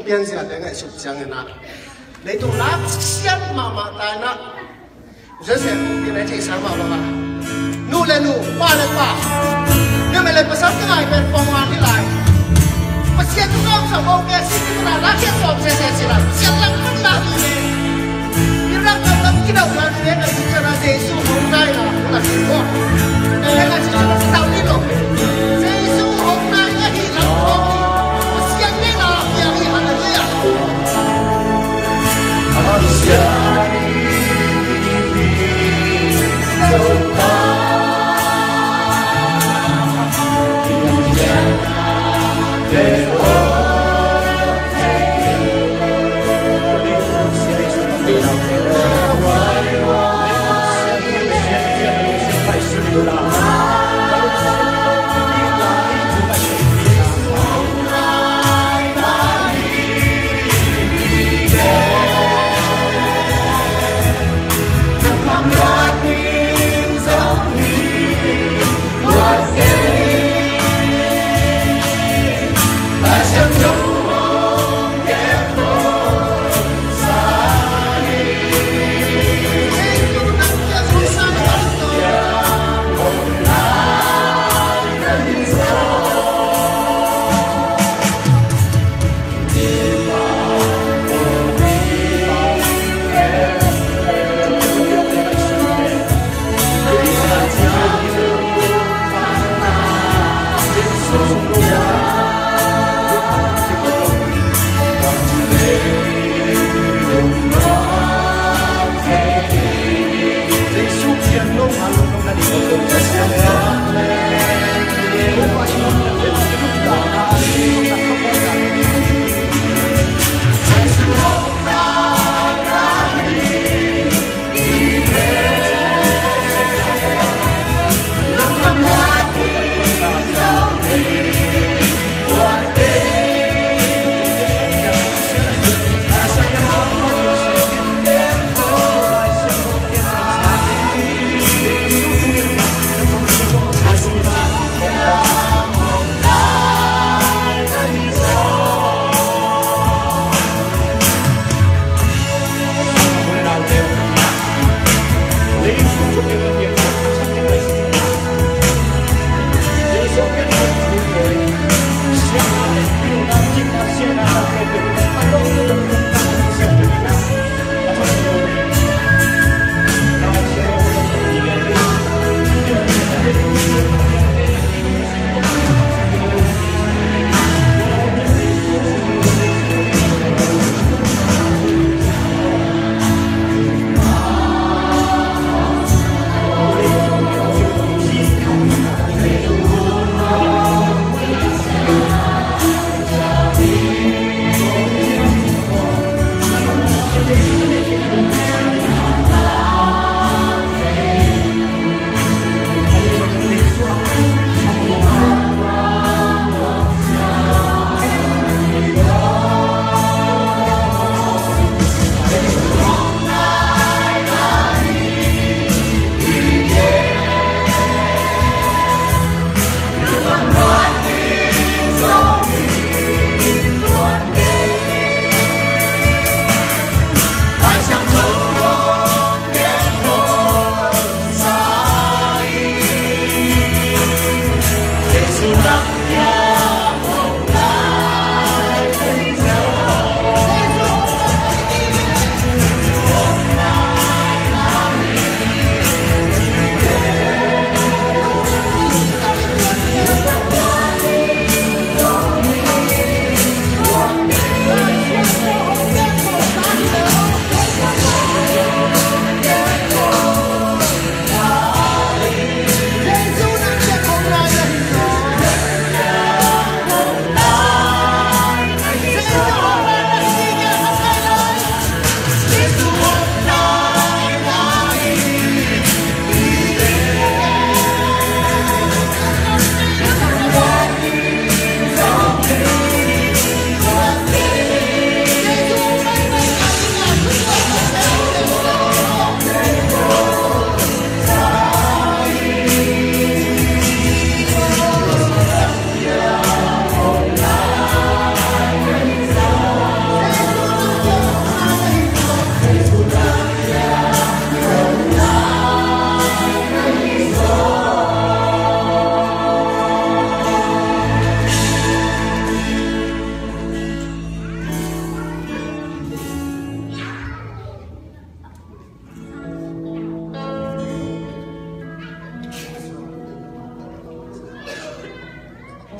变下来个是这样的呐，你都拿钱妈妈带那，这些不比那这啥嘛了吧？努来努，把来把，你们来不上个爱边帮忙的来，不先都搞什么个事情啦，那些做这些事啦，先让他们来，你让他们知道了，那个是真的耶稣红来了，那是我，那个是真的道理了，耶稣红来个是老红。 Christ.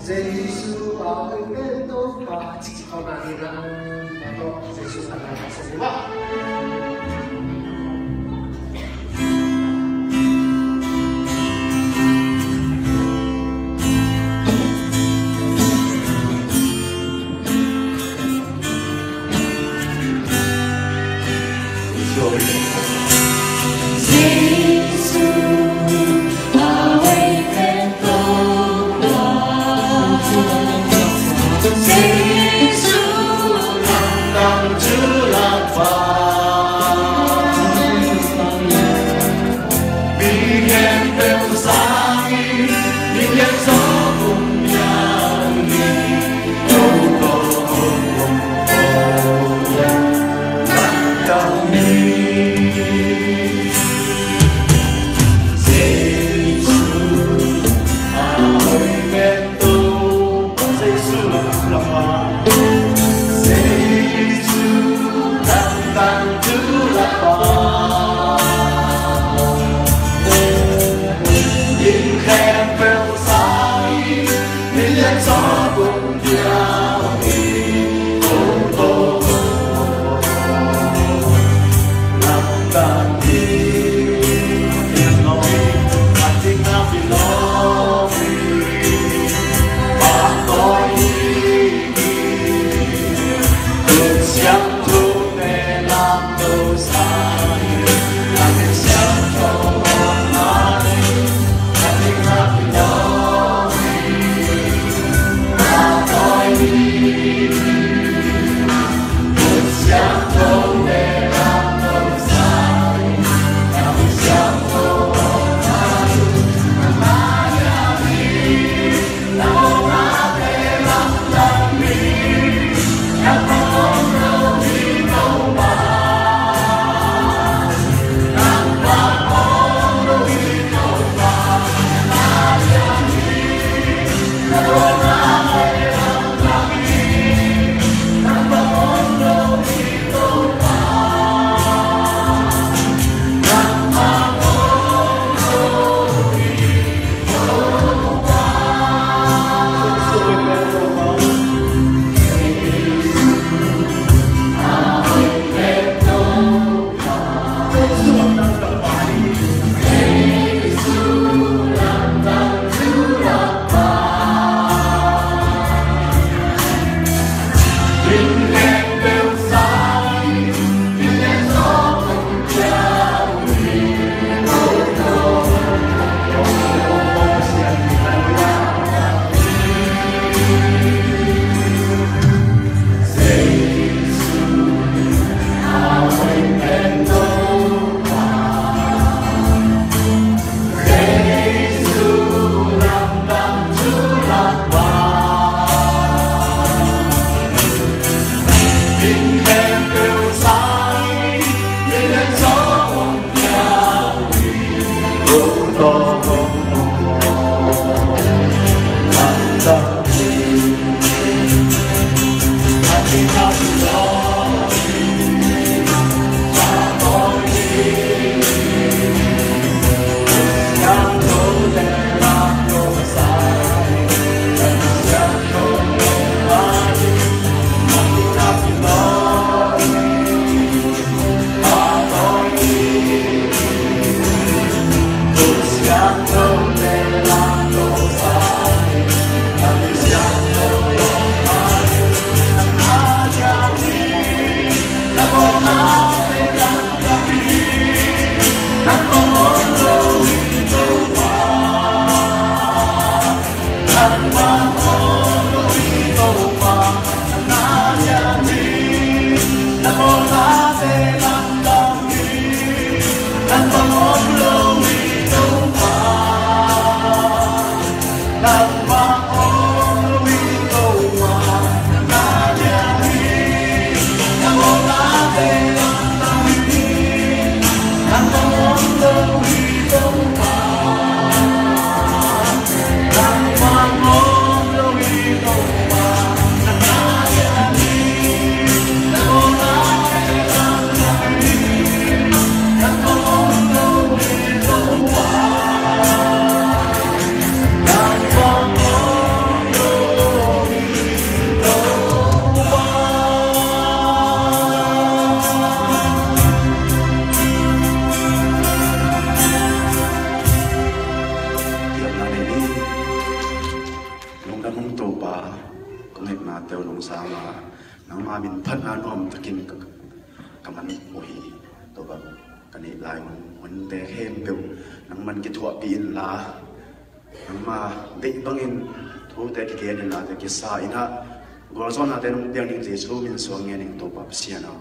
耶稣把永远都把自己放哪里呢？然后耶稣把它放什么？ sama nang ma min phan na nom takin kaman ohi to ba kani lai mun te hem pe nang man ki thua pi in la nang ma de bangin thu te ki gen na te ki sa ina gorzona te nung piang ning je chu min so nge ning to pa siana